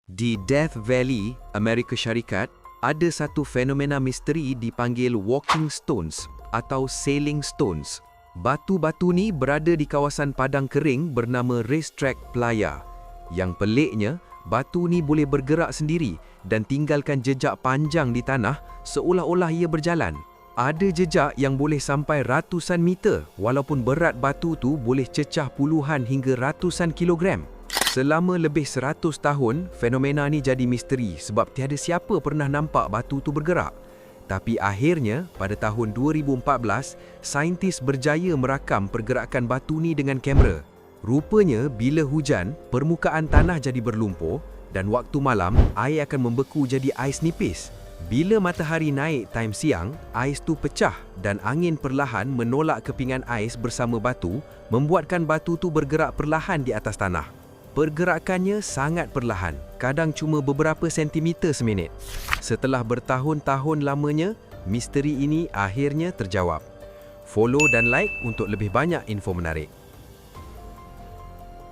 Di Death Valley, Amerika Syarikat, ada satu fenomena misteri dipanggil walking stones atau sailing stones. Batu-batu ni berada di kawasan padang kering bernama Racetrack Playa. Yang peliknya, batu ni boleh bergerak sendiri dan tinggalkan jejak panjang di tanah seolah-olah ia berjalan. Ada jejak yang boleh sampai ratusan meter walaupun berat batu tu boleh cecah puluhan hingga ratusan kilogram. Selama lebih 100 tahun, fenomena ni jadi misteri sebab tiada siapa pernah nampak batu tu bergerak. Tapi akhirnya, pada tahun 2014, saintis berjaya merakam pergerakan batu ni dengan kamera. Rupanya, bila hujan, permukaan tanah jadi berlumpur dan waktu malam, air akan membeku jadi ais nipis. Bila matahari naik time siang, ais tu pecah dan angin perlahan menolak kepingan ais bersama batu, membuatkan batu tu bergerak perlahan di atas tanah. Pergerakannya sangat perlahan, kadang cuma beberapa sentimeter seminit. Setelah bertahun-tahun lamanya, misteri ini akhirnya terjawab. Follow dan like untuk lebih banyak info menarik.